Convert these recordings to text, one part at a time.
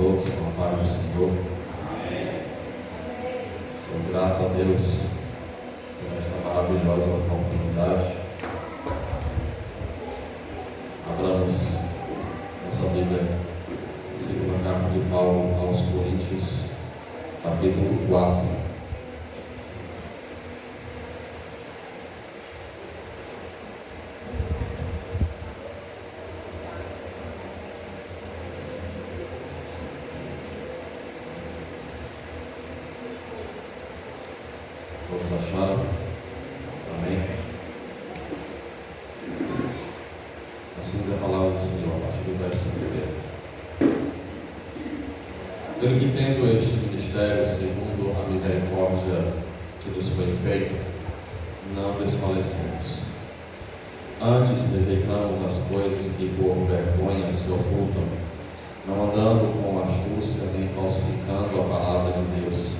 todos com a paz do Senhor. Sou grato a Deus por esta maravilhosa oportunidade. Abramos nossa Bíblia, segunda carta de Paulo aos Coríntios, capítulo 4. Todos acharam? Amém? Assim diz a palavra do Senhor, a partir do verso 1. Pelo que tendo este ministério, segundo a misericórdia que nos foi feita, não desfalecemos. Antes rejeitamos as coisas que por vergonha se ocultam, não andando com astúcia nem falsificando a palavra de Deus,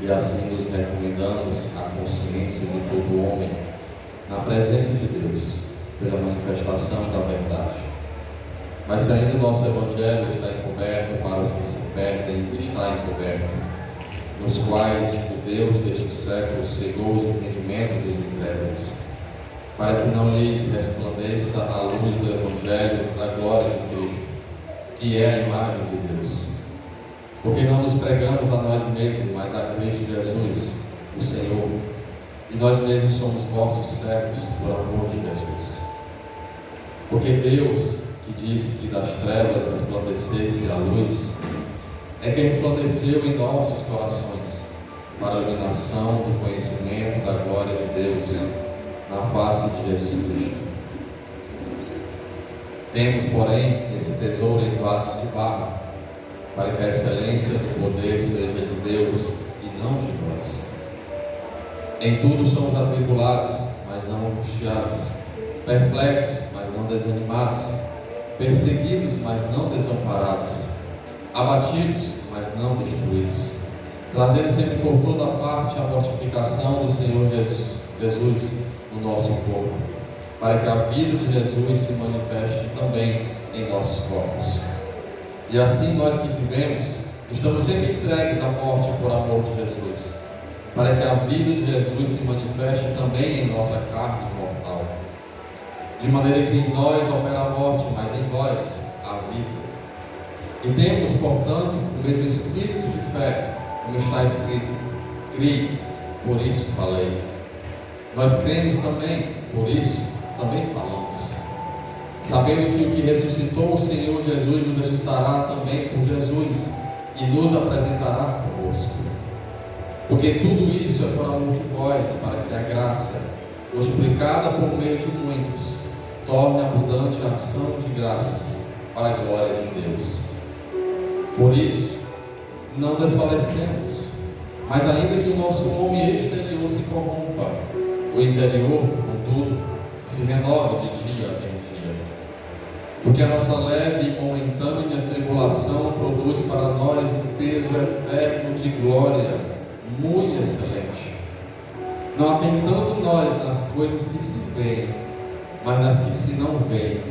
e assim nos recomendamos à consciência de todo homem, na presença de Deus, pela manifestação da verdade. Mas se ainda o nosso Evangelho está encoberto para os que se perdem, está encoberto, nos quais o Deus deste século cegou os entendimentos dos incrédulos, para que não lhes resplandeça a luz do Evangelho da glória de Cristo, que é a imagem de Deus. Porque não nos pregamos a nós mesmos, mas a Cristo Jesus, o Senhor, e nós mesmos somos vossos servos por amor de Jesus. Porque Deus, que disse que das trevas resplandecesse a luz, é quem resplandeceu em nossos corações, para a iluminação do conhecimento da glória de Deus, na face de Jesus Cristo. Temos, porém, esse tesouro em vasos de barro, para que a excelência do poder seja de Deus e não de nós. Em tudo somos atribulados, mas não angustiados, perplexos, mas não desanimados, perseguidos, mas não desamparados, abatidos, mas não destruídos, trazendo sempre por toda parte a mortificação do Senhor Jesus no nosso corpo, para que a vida de Jesus se manifeste também em nossos corpos. E assim nós que vivemos, estamos sempre entregues à morte por amor de Jesus, para que a vida de Jesus se manifeste também em nossa carne mortal, de maneira que em nós opera a morte, mas em vós a vida. E temos, portanto, o mesmo espírito de fé, como está escrito: criei, por isso falei. Nós cremos também, por isso também falamos, sabendo que o que ressuscitou o Senhor Jesus nos ressuscitará também por Jesus e nos apresentará conosco. Porque tudo isso é por amor de vós, para que a graça, multiplicada por meio de muitos, torne abundante a ação de graças para a glória de Deus. Por isso, não desfalecemos, mas ainda que o nosso homem exterior se corrompa, o interior, contudo, se renova de dia em dia. Porque a nossa leve e momentânea tribulação produz para nós um peso eterno de glória muito excelente, não atentando nós nas coisas que se veem, mas nas que se não veem.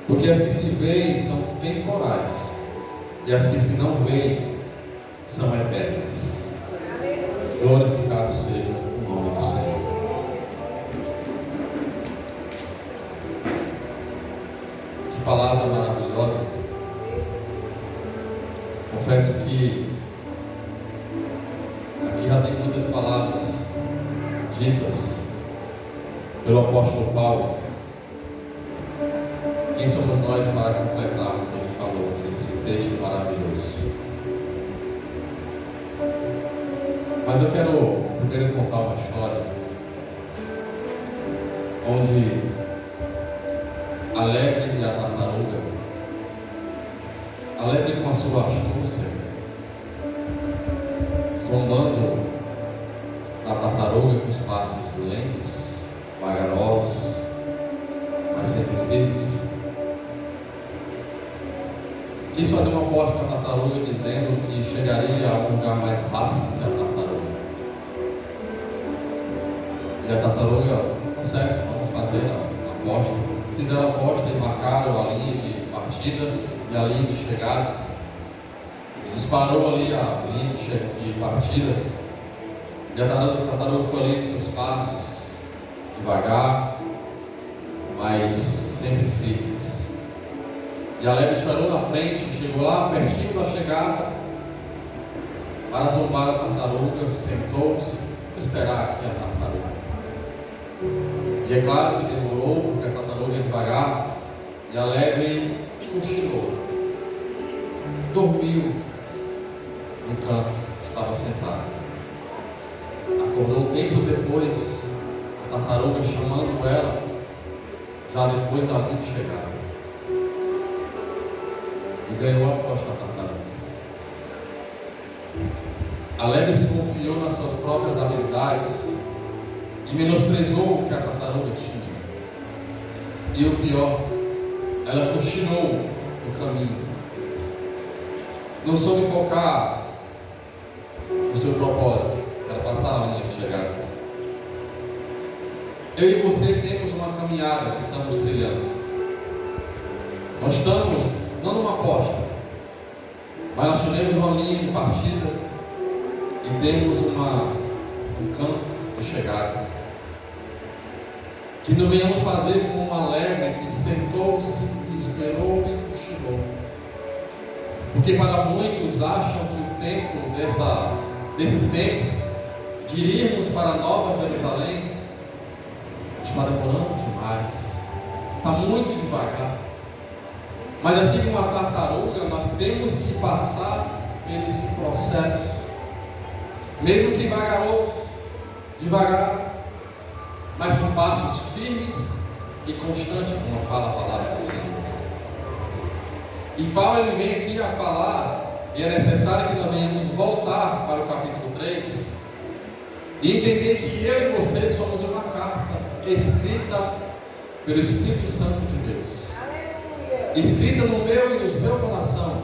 Porque as que se veem são temporais, e as que se não veem são eternas. Glorificado seja o nome do Senhor. Palavra maravilhosa. Confesso que aqui já tem muitas palavras ditas pelo apóstolo Paulo. Quem somos nós para completar o que ele falou aqui nesse texto maravilhoso? Mas eu quero primeiro contar uma história onde a lebre e a tartaruga, a lebre com a sua astúcia, sondando a tartaruga com os passos lentos, vagarosos, mas sempre firmes, quis fazer uma aposta com a tartaruga dizendo que chegaria a um lugar mais rápido que a tartaruga. E a tartaruga, tá certo, vamos fazer a aposta. Fizeram a aposta e marcaram a linha de partida e a linha de chegada. Disparou ali a linha de partida, e a tartaruga foi ali com seus passos, devagar, mas sempre firmes. E a lebre disparou na frente, chegou lá pertinho da chegada, para zombar a tartaruga, sentou-se para esperar aqui a tartaruga. E é claro que demorou, porque a tartaruga ia devagar, e a lebre cochilou, dormiu no canto, estava sentada. Acordou tempos depois, a tartaruga chamando ela, já depois da linha de chegada, e ganhou a aposta da tartaruga. A lebre se confiou nas suas próprias habilidades e menosprezou o que a tartaruga tinha. E o pior, ela cochilou no caminho, não soube focar no seu propósito, para passar a linha de chegada. Eu e você temos uma caminhada que estamos trilhando. Nós estamos não numa aposta, mas nós tivemos uma linha de partida e temos um canto de chegada. Que não venhamos fazer como uma lebre que sentou-se, esperou e cochilou. Porque para muitos acham que o tempo desse tempo de irmos para a Nova Jerusalém está demorando demais, está muito devagar. Mas assim como a tartaruga, nós temos que passar por esse processo, mesmo que vagaroso, devagar, mas com passos firmes e constantes, como fala a palavra do Senhor. E Paulo ele vem aqui a falar, e é necessário que nós venhamos voltar para o capítulo 3 e entender que eu e você somos uma carta escrita pelo Espírito Santo de Deus, escrita no meu e no seu coração.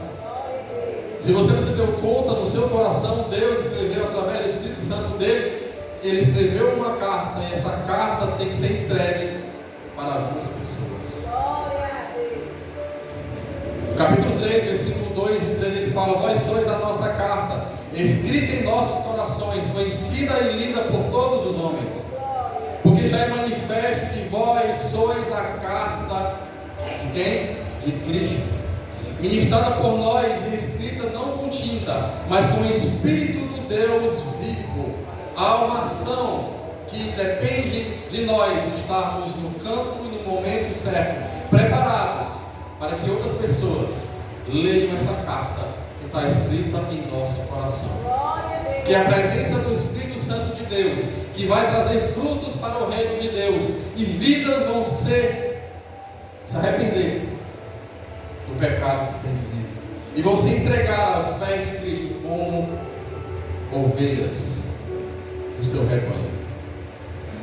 Se você não se deu conta, no seu coração Deus escreveu através do Espírito Santo dele. Ele escreveu uma carta, e essa carta tem que ser entregue para algumas pessoas. No capítulo 3, versículo 2 e 3, ele fala: vós sois a nossa carta, escrita em nossos corações, conhecida e lida por todos os homens, porque já é manifesto que vós sois a carta de quem? De Cristo, ministrada por nós e escrita não com tinta, mas com o Espírito do Deus vivo. Há uma ação que depende de nós estarmos no campo e no momento certo, preparados para que outras pessoas leiam essa carta que está escrita em nosso coração. Que é a presença do Espírito Santo de Deus, que vai trazer frutos para o reino de Deus, e vidas vão se arrepender do pecado que tem vivido, e vão se entregar aos pés de Cristo como ovelhas do seu rebanho.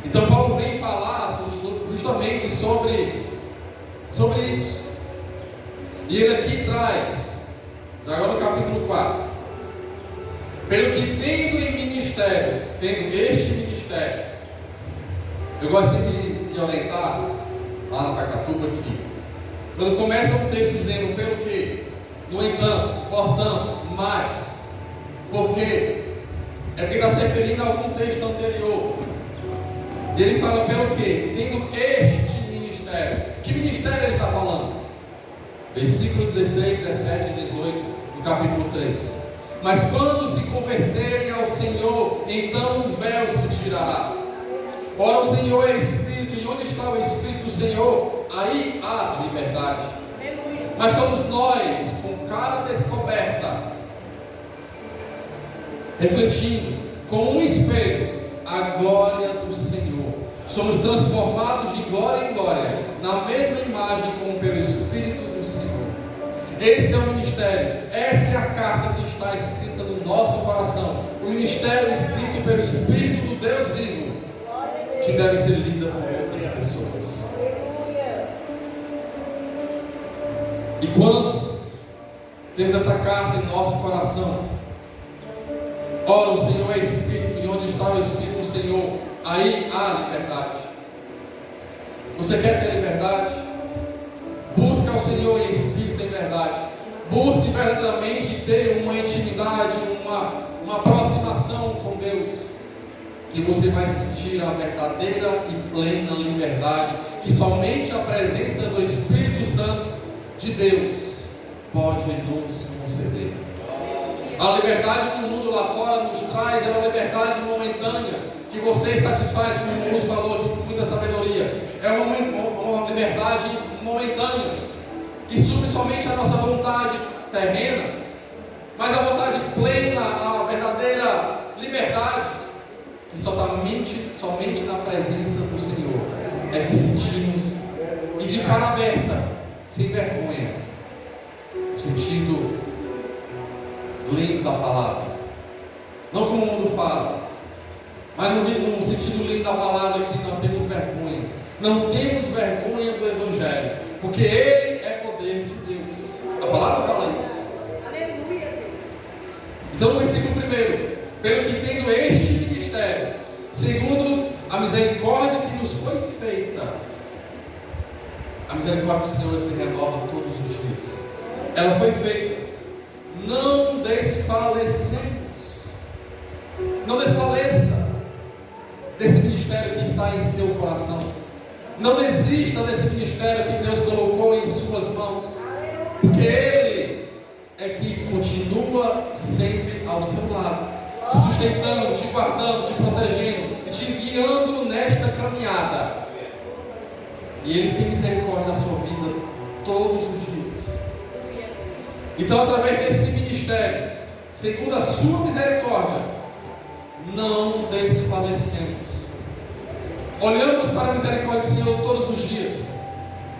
Então Paulo vem falar justamente sobre isso. E ele aqui traz, agora no capítulo 4, pelo que tendo este ministério, eu gosto sempre de orientar lá na Pacatuba aqui, quando começa um texto dizendo pelo que, no entanto, portanto, mas, porque é porque está se referindo a algum texto anterior. E ele fala pelo que? Tendo este ministério. Que ministério ele está falando? Versículo 16, 17 e 18 do capítulo 3. Mas quando se converterem ao Senhor, então o véu se tirará. Ora, o Senhor é Espírito, e onde está o Espírito do Senhor, aí há liberdade. Mas todos nós, com cara descoberta, refletindo com um espelho a glória do Senhor, somos transformados de glória em glória, na mesma imagem como pelo Espírito do Senhor. Esse é o ministério, essa é a carta que está escrita no nosso coração, o ministério escrito pelo Espírito do Deus vivo, que deve ser lida por outras pessoas. E quando temos essa carta em nosso coração, ora, o Senhor é Espírito, e onde está o Espírito do Senhor, aí há liberdade. Você quer ter liberdade? Busca o Senhor em Espírito e em verdade. Busque verdadeiramente ter uma intimidade, uma aproximação com Deus, que você vai sentir a verdadeira e plena liberdade que somente a presença do Espírito Santo de Deus pode nos conceder. A liberdade que o mundo lá fora nos traz é uma liberdade momentânea, que você satisfaz, como o Lúcio falou aqui com muita sabedoria. É uma liberdade momentânea, que supre somente a nossa vontade terrena, mas a vontade plena, a verdadeira liberdade, que somente na presença do Senhor é que sentimos, e de cara aberta, sem vergonha, no sentido lindo da palavra, não como o mundo fala, mas no sentido lindo da palavra, que não temos vergonhas, não temos vergonha do Evangelho, porque ele é poder de Deus. A palavra fala isso. Aleluia. Então, no versículo 1, pelo que tendo este ministério, segundo a misericórdia que nos foi feita, a misericórdia do Senhor se renova todos os dias. Ela foi feita. Não desfalecemos. Não desfaleça desse ministério que está em seu coração. Não desista desse ministério que Deus colocou em suas mãos, porque Ele é que continua sempre ao seu lado, te sustentando, te guardando, te protegendo e te guiando nesta caminhada. E Ele tem misericórdia da sua vida todos os dias. Então, através desse ministério, segundo a sua misericórdia, não desfalecemos. Olhamos para a misericórdia do Senhor todos os dias.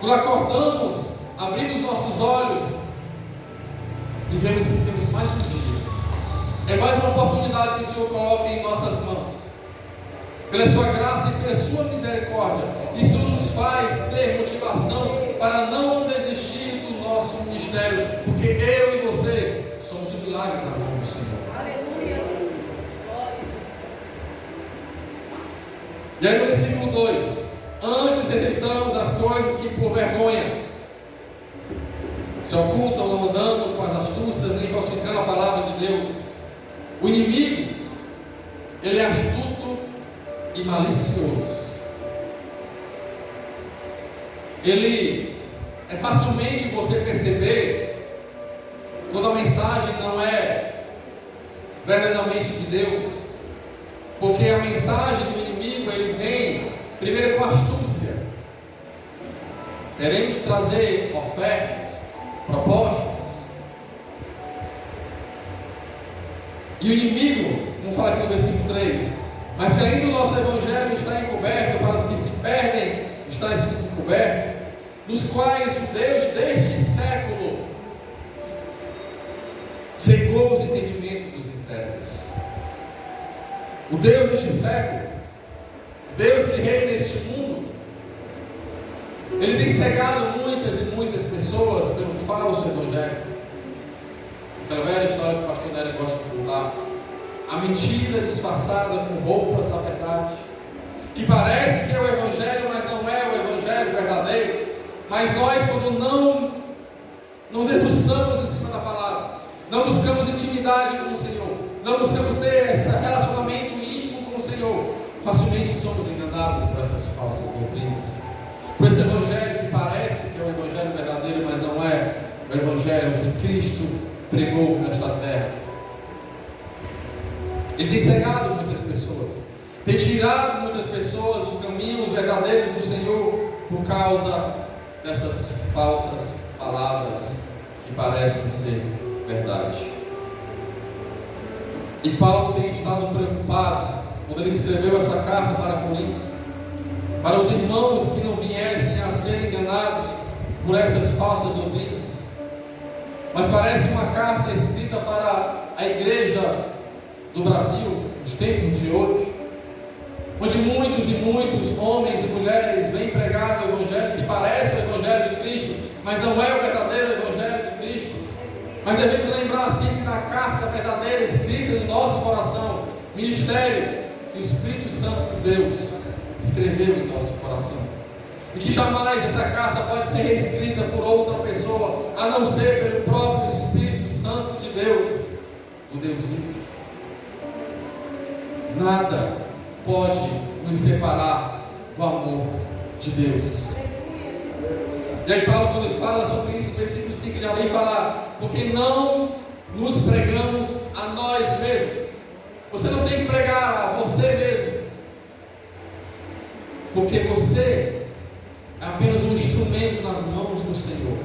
Quando acordamos, abrimos nossos olhos e vemos que temos mais um dia. É mais uma oportunidade que o Senhor coloca em nossas mãos. Pela sua graça e pela sua misericórdia, isso nos faz ter motivação para não desistir do nosso ministério, porque eu e você somos milagres na mão do Senhor. Aleluia. E aí no versículo 2: antes rejeitamos as coisas que por vergonha se ocultam, não andando com as astúcias, nem falsificando a palavra de Deus. O inimigo, ele é astuto e malicioso. Ele é facilmente você perceber quando a mensagem não é verdadeiramente de Deus, porque a mensagem do inimigo, ele vem primeiro com astúcia, querendo te trazer ofertas, propostas. E o inimigo, vamos falar aqui no versículo 3: mas se ainda o nosso evangelho está encoberto, para os que se perdem está encoberto, nos quais o Deus deste século cegou os entendimentos dos incrédulos. O Deus deste século, Deus que reina neste mundo, Ele tem cegado muitas e muitas pessoas pelo falso evangelho. Aquela velha história que o pastor Nélia gosta de contar. A mentira disfarçada com roupas da verdade, que parece que é o evangelho, mas não é o evangelho verdadeiro. Mas nós, quando não debruçamos em cima da palavra, não buscamos intimidade com o Senhor, não buscamos ter esse relacionamento íntimo com o Senhor, facilmente somos enganados por essas falsas doutrinas, por esse evangelho que parece que é o evangelho verdadeiro, mas não é o evangelho que Cristo pregou nesta terra. Ele tem cegado muitas pessoas, tem tirado muitas pessoas dos caminhos verdadeiros do Senhor, por causa dessas falsas palavras que parecem ser verdade. E Paulo tem estado preocupado quando ele escreveu essa carta para Corinto, para os irmãos que não viessem a ser enganados por essas falsas doutrinas, mas parece uma carta escrita para a igreja do Brasil, nos tempos de hoje, onde muitos e muitos homens e mulheres vêm pregar o evangelho que parece o evangelho de Cristo, mas não é o verdadeiro evangelho de Cristo. Mas devemos lembrar sempre da carta verdadeira escrita no nosso coração, ministério que o Espírito Santo de Deus escreveu em nosso coração. e que jamais essa carta pode ser reescrita por outra pessoa, a não ser pelo próprio Espírito Santo de Deus, o Deus vivo. Nada pode nos separar do amor de Deus. E aí Paulo, quando ele fala sobre isso, no versículo 5, ele já vem falar: porque não nos pregamos a nós mesmos. Você não tem que pregar a você mesmo, porque você é apenas um instrumento nas mãos do Senhor.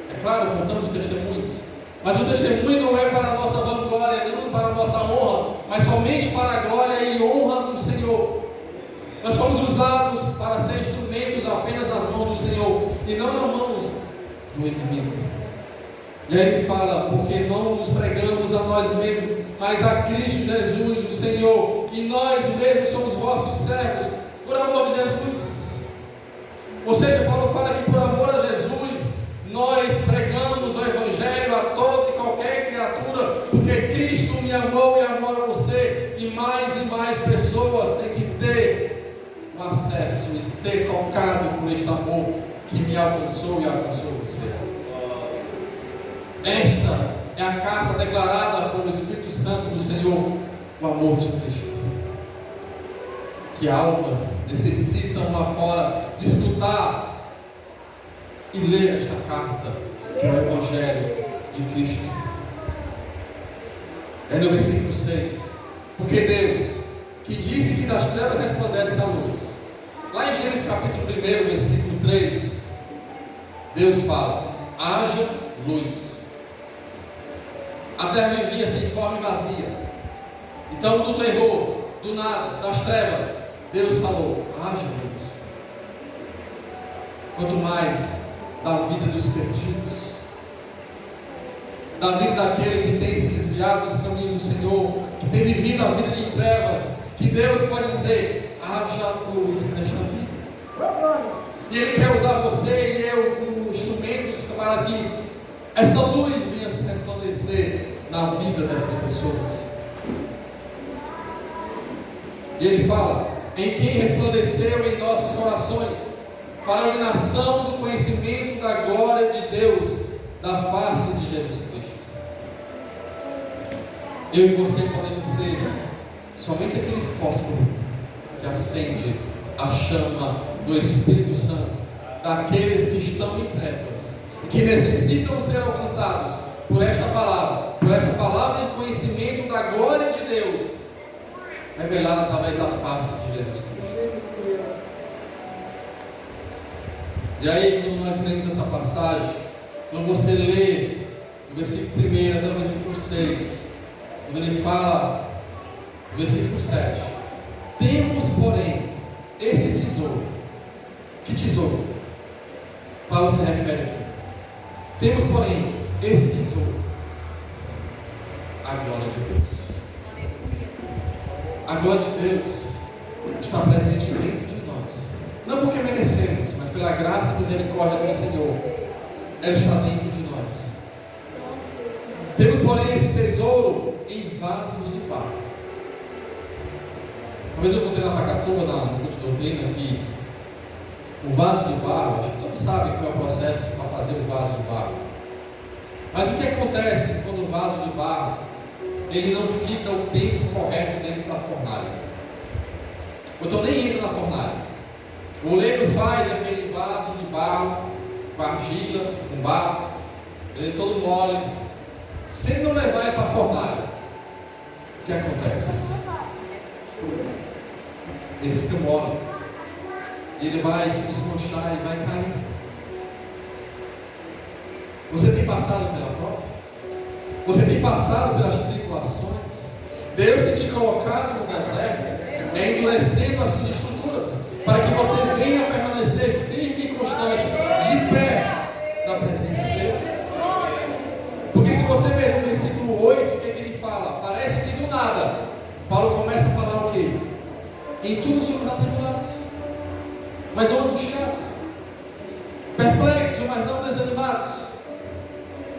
É claro, contamos testemunhos, mas o testemunho não é para a nossa vanglória, não para a nossa honra, mas somente para a glória e honra do Senhor. Nós fomos usados para ser instrumentos apenas nas mãos do Senhor e não nas mãos do inimigo. E aí ele fala: porque não nos pregamos a nós mesmos, mas a Cristo Jesus, o Senhor, e nós mesmos somos vossos servos, por amor de Jesus. Ou seja, Paulo fala que por amor a Jesus, nós pregamos o Evangelho a toda e qualquer criatura, porque Cristo me amou e amou a você, e mais pessoas têm que ter o acesso e ter tocado por este amor que me alcançou e alcançou você. Esta é a carta declarada pelo Espírito Santo do Senhor, o amor de Cristo, que almas necessitam lá fora de escutar e ler esta carta, que é o Evangelho de Cristo. É no versículo 6: porque Deus, que disse que das trevas resplandece a luz. Lá em Gênesis capítulo 1, versículo 3, Deus fala: haja luz. A terra vivia sem forma e vazia. Então, do terror, do nada, das trevas, Deus falou: haja luz. Quanto mais da vida dos perdidos, da vida daquele que tem se desviado dos caminhos do Senhor, que tem vivido a vida de trevas, que Deus pode dizer: haja luz nesta vida. E Ele quer usar você e eu como instrumentos para que essa luz venha se resplandecer na vida dessas pessoas. E Ele fala: em quem resplandeceu em nossos corações, para a iluminação do conhecimento da glória de Deus, da face de Jesus Cristo. Eu e você podemos ser somente aquele fósforo que acende a chama do Espírito Santo, daqueles que estão em trevas e que necessitam ser alcançados por esta palavra de conhecimento da glória de Deus, revelada através da face de Jesus Cristo. E aí, quando nós lemos essa passagem, quando você lê do versículo 1 até o versículo 6, quando ele fala, no versículo 7, temos, porém, esse tesouro. Que tesouro? Paulo se refere aqui. Temos, porém, esse tesouro, a glória de Deus. A glória de Deus está presente dentro de nós, não porque merecemos, mas pela graça e misericórdia do Senhor, ela está dentro de nós. Temos, porém, esse tesouro em vasos de barro. Uma vez eu contei na Pacatuba, no culto de doutrina, que o vaso de barro, acho que todos sabem qual é o processo para fazer o vaso de barro. Mas o que acontece quando o vaso de barro, ele não fica o tempo correto dentro da fornalha? Ou então nem entra na fornalha. O oleiro faz aquele vaso de barro, com argila, com barro, ele é todo mole. Se ele não levar ele para a fornalha, o que acontece? Ele fica mole. Ele vai se desmanchar, ele vai cair. Você tem passado pela prova? Você tem passado pelas tribulações? Deus tem te colocado no deserto, endurecendo as suas estruturas, para que você venha permanecer firme e constante, de pé, na presença dele. Porque se você ver no versículo 8, o que ele fala? Parece que do nada, Paulo começa a falar o quê? Em tudo somos atribulados, mas não angustiados, perplexos, mas não desanimados.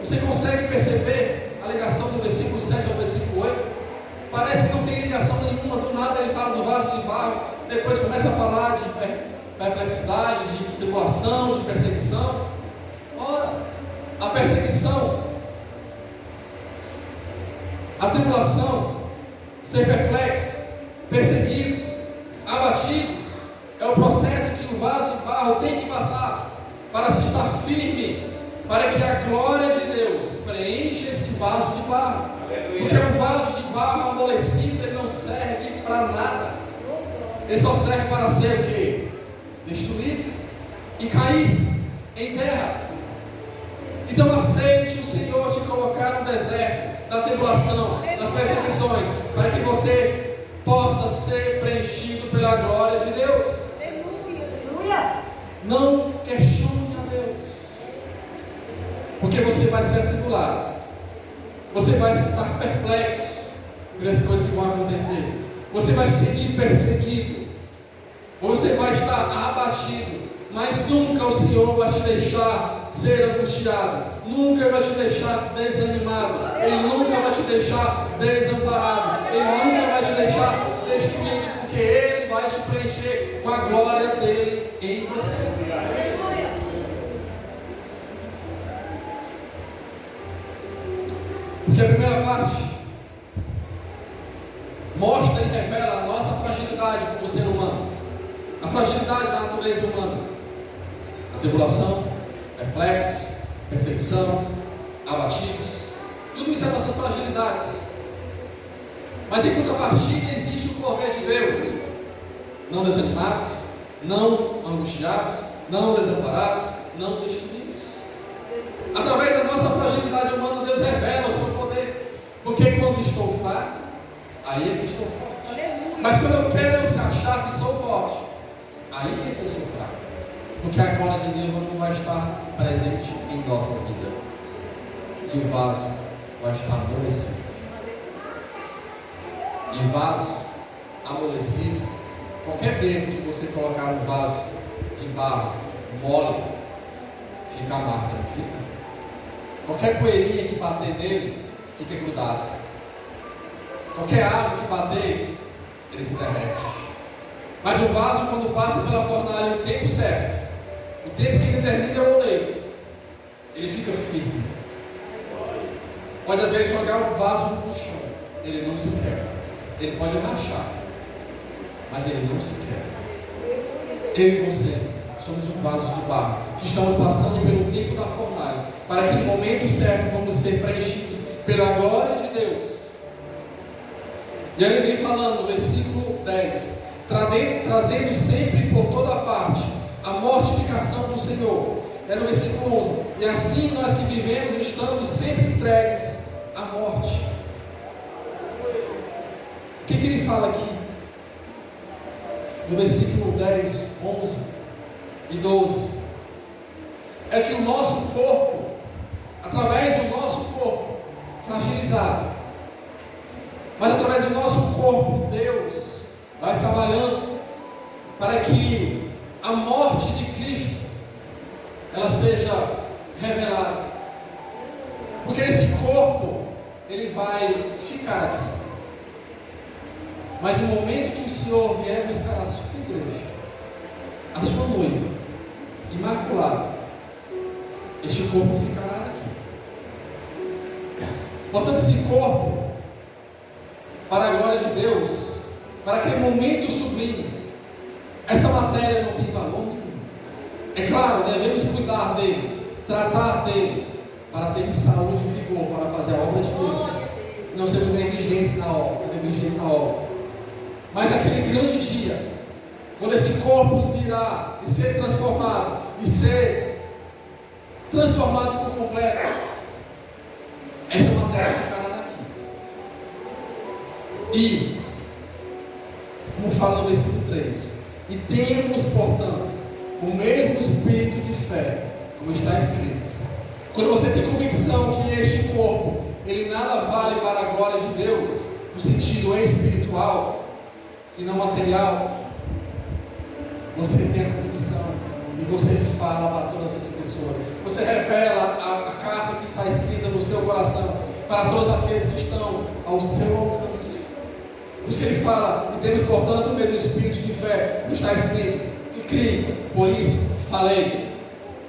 Você consegue perceber a ligação do versículo 7 ao versículo 8? Parece que não tem ligação nenhuma. Do nada ele fala do vaso de barro, depois começa a falar perplexidade, de tribulação, de perseguição. Ora, a perseguição, a tribulação, ser perplexo, perseguidos, abatidos, é o processo que o vaso de barro tem que passar para se estar firme, para que a glória de Deus preencha esse vaso de barro. Porque um vaso de barro amolecido, ele não serve para nada. Ele só serve para ser o quê? Destruído e cair em terra. Então aceite o Senhor te colocar no deserto, na tribulação, nas perseguições, para que você possa ser preenchido pela glória de Deus. Não questione a Deus, porque você vai ser atribulado, você vai estar perplexo por as coisas que vão acontecer, você vai se sentir perseguido, você vai estar abatido, mas nunca o Senhor vai te deixar ser angustiado, nunca vai te deixar desanimado, Ele nunca vai te deixar desamparado, Ele nunca vai te deixar destruído, porque Ele vai te preencher com a glória dEle em você. Porque a primeira parte mostra e revela a nossa fragilidade como ser humano, a fragilidade da natureza humana, a tribulação, perplexo, perseguição, abatidos, tudo isso é nossas fragilidades. Mas em contrapartida existe o poder de Deus, não desanimados, não angustiados, não desamparados, não destruídos. Através da nossa fragilidade humana, Deus revela o seu poder. Porque quando estou fraco, aí é que estou forte. Mas quando eu quero achar que sou forte, aí é que eu sou fraco. Porque a glória de Deus não vai estar presente em nossa vida. E o vaso vai estar amolecido. E vaso amolecido, qualquer dedo que você colocar no vaso de barro mole, fica amargo, não fica? Qualquer poeirinha que bater nele, fica grudado. Qualquer água que bater, ele se derrete. Mas o vaso, quando passa pela fornalha o tempo certo, o tempo que determina é o oleiro, ele fica firme. Pode às vezes jogar o vaso no chão, ele não se quebra. Ele pode rachar, mas ele não se quebra. Eu e você somos um vaso de barro, que estamos passando pelo tempo da fornalha, para que no momento certo vamos ser preenchidos pela glória de Deus. E aí ele vem falando no versículo 10, trazendo sempre por toda parte a mortificação do Senhor. É no versículo 11, e assim nós que vivemos estamos sempre entregues à morte. O que ele fala aqui? No versículo 10, 11 e 12, é que o nosso corpo, através do nosso corpo fragilizado, mas através do nosso corpo, Deus vai trabalhando para que a morte de Cristo ela seja revelada, porque esse corpo ele vai ficar aqui. Mas no momento que o Senhor vier buscar a sua igreja, a sua noiva, imaculada, este corpo ficará aqui. Portanto, esse corpo, para a glória de Deus, para aquele momento sublime, essa matéria não tem valor nenhum. É claro, devemos cuidar dele, tratar dele, para termos saúde e vigor, para fazer a obra de Deus. Não sermos negligentes na obra. Mas naquele grande dia, quando esse corpo virá e ser transformado, por completo, essa matéria ficará daqui. E, como fala no versículo 3, e temos, portanto, o mesmo espírito de fé, como está escrito. Quando você tem convicção que este corpo, ele nada vale para a glória de Deus, no sentido espiritual e não material, você tem a convicção e você fala para todas as pessoas, você revela a carta que está escrita no seu coração para todos aqueles que estão ao seu alcance. Por isso que ele fala, e temos portanto o mesmo espírito de fé, não está escrito, Criei, por isso falei.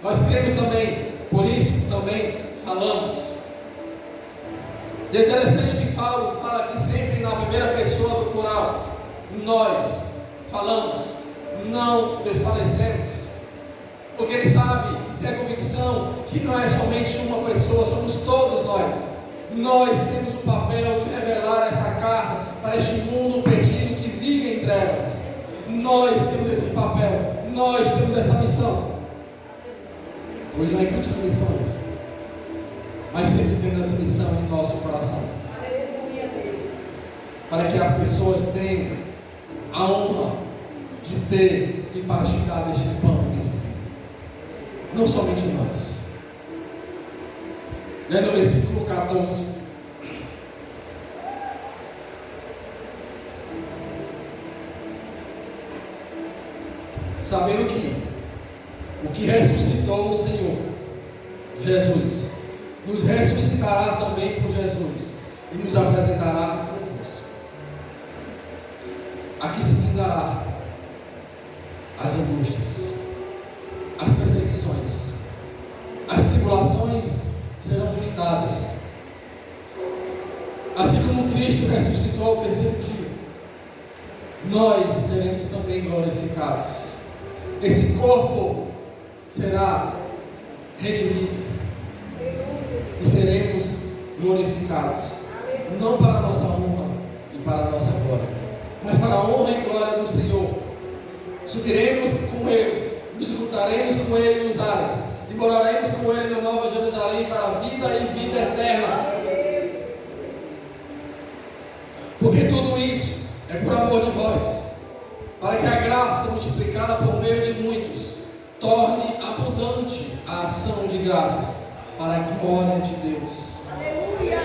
Nós cremos também, por isso também falamos. E é interessante que Paulo fala aqui sempre na primeira pessoa do plural. Nós falamos, não desfalecemos. Porque ele sabe, tem a convicção que não é somente uma pessoa, somos todos nós. Nós temos o papel de revelar essa carta para este mundo perdido que vive em trevas. Nós temos esse papel, nós temos essa missão. Hoje não é culto de missões, mas sempre temos essa missão em nosso coração. Para que as pessoas tenham a honra de ter e partilhar deste pão e desse vinho. Não somente nós. E aí no versículo 14. Sabendo que o que ressuscitou o Senhor Jesus nos ressuscitará também por Jesus e nos apresentará convosco. Aqui se findará as angústias, as perseguições, as tribulações serão findadas. Assim como Cristo ressuscitou ao terceiro dia, nós seremos também glorificados. Esse corpo será redimido e seremos glorificados, não para a nossa honra e para a nossa glória, mas para a honra e glória do Senhor. Subiremos com Ele, nos juntaremos com Ele nos ares e moraremos com Ele na Nova Jerusalém para a vida e vida eterna. Porque tudo isso é por amor de vós, para que a graça multiplicada por meio de muitos torne abundante a ação de graças para a glória de Deus. Aleluia!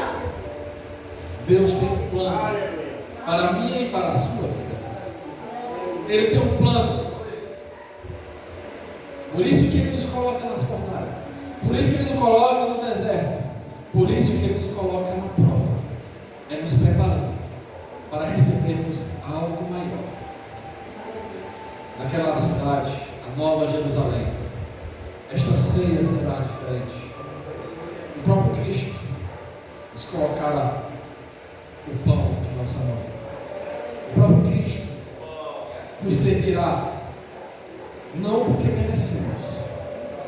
Deus tem um plano para a minha e para a sua vida. Ele tem um plano. Por isso que Ele nos coloca nas fornalhas. Por isso que Ele nos coloca no deserto. Por isso que Ele nos coloca na prova. É nos preparando para recebermos algo maior. Naquela cidade, a Nova Jerusalém, esta ceia será diferente. O próprio Cristo nos colocará o pão em nossa mão. O próprio Cristo nos servirá, não porque merecemos,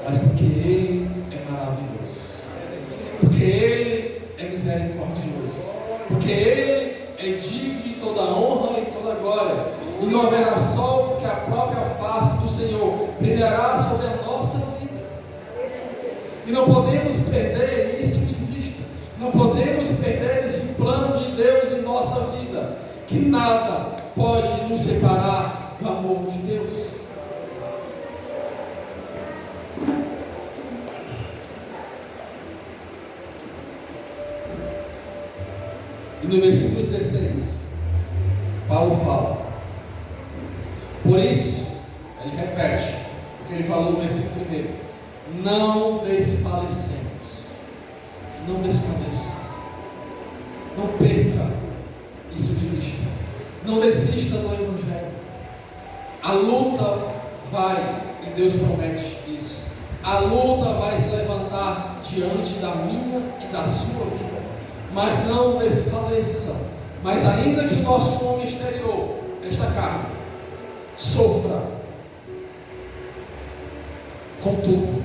mas porque Ele é maravilhoso, porque Ele é misericordioso, porque Ele é digno de toda honra e toda glória. E não haverá sol, porque a própria face do Senhor brilhará sobre a nossa vida. E não podemos perder isso de vista. Não podemos perder esse plano de Deus em nossa vida, que nada pode nos separar do amor de Deus. E no versículo 16, Paulo fala: por isso, ele repete o que ele falou no versículo 1: não desfalecemos. Não desfaleça. Não perca isso de vista. Não desista do Evangelho. A luta vai, e Deus promete isso. A luta vai se levantar diante da minha e da sua vida. Mas não desfaleça. Mas ainda que o nosso homem exterior, esta carne, sofra, contudo,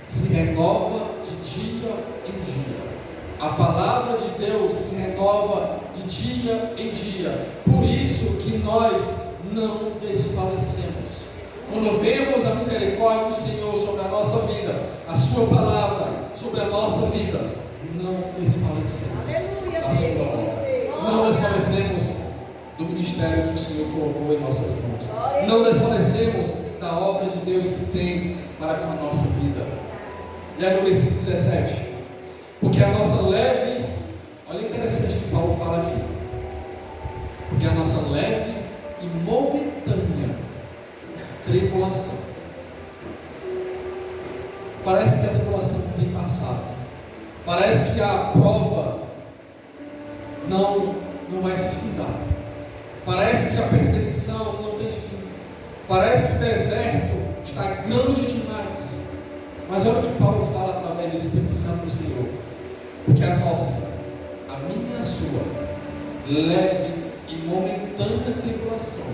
se renova de dia em dia. A palavra de Deus se renova de dia em dia. Por isso que nós não desfalecemos. Quando vemos a misericórdia do Senhor sobre a nossa vida, a sua palavra sobre a nossa vida, não desfalecemos da sua obra. Não desfalecemos do ministério que o Senhor colocou em nossas mãos. Não desfalecemos da obra de Deus que tem para com a nossa vida. E aí no versículo 17: porque a nossa leve, olha interessante que Paulo fala aqui, porque a nossa leve e momentânea tribulação, parece que a tribulação tem passado, parece que a prova não vai se findar, parece que a perseguição não tem fim, Parece que o deserto está grande demais. Mas olha o que Paulo fala através do Espírito Santo do Senhor. Porque a nossa, a minha e a sua, leve e momentânea tribulação.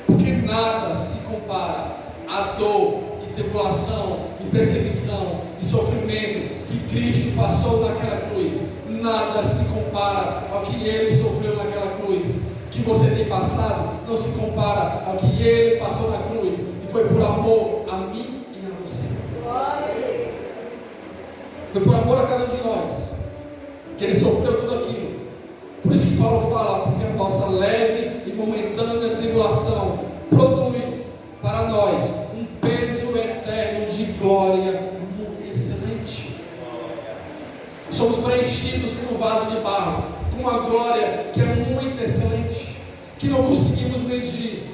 Porque nada se compara à dor e tribulação e perseguição e sofrimento que Cristo passou naquela cruz. Nada se compara ao que Ele sofreu naquela cruz. O que você tem passado não se compara ao que Ele passou na cruz. E foi por amor a mim e a você. Foi por amor a cada um de nós que Ele sofreu tudo aquilo. Por isso que Paulo fala, porque a nossa leve e momentânea tribulação produz para nós um peso eterno de glória muito excelente. Somos preenchidos como um vaso de barro, com uma glória que é muito excelente, que não conseguimos medir.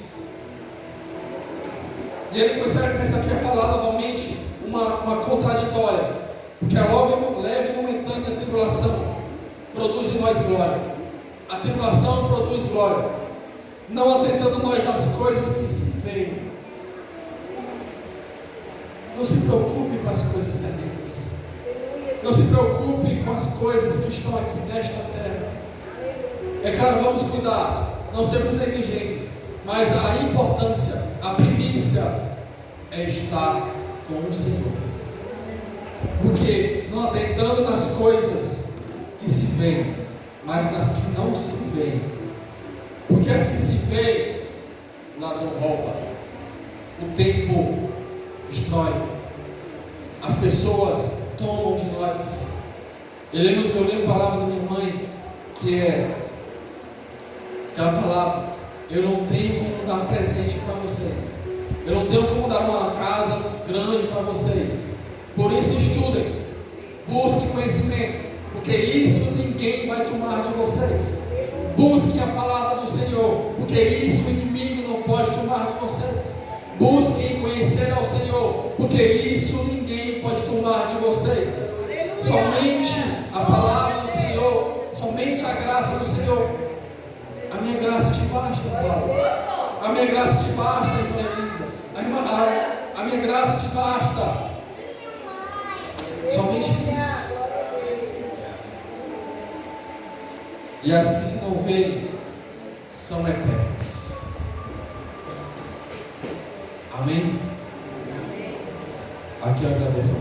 E ele começa aqui a falar novamente uma contraditória, porque a leve e momentânea tribulação produz em nós glória. A tribulação produz glória, não atentando nós nas coisas que se veem. Não se preocupe com as coisas terríveis. Não se preocupe com as coisas que estão aqui nesta terra. É claro, vamos cuidar, não sermos negligentes, mas a importância, a primícia é estar com o Senhor. Porque não atentando nas coisas que se veem, mas nas que não se veem. Porque as que se veem, o ladrão rouba, o tempo destrói, as pessoas tomam de nós. Eu lembro palavras da minha mãe, que ela falava: eu não tenho como dar presente para vocês, eu não tenho como dar uma casa grande para vocês, por isso estudem, busquem conhecimento, porque isso ninguém vai tomar de vocês. Busquem a palavra do Senhor, porque isso o inimigo não pode tomar de vocês. Busquem conhecer ao Senhor, porque isso ninguém pode tomar de vocês. Somente a palavra do Senhor, somente a graça do Senhor. A minha graça te basta, Paulo. A minha graça te basta, irmã Elisa. A minha graça te basta. Somente isso. E as que se não veem são eternas. Amém? Aqui eu agradeço.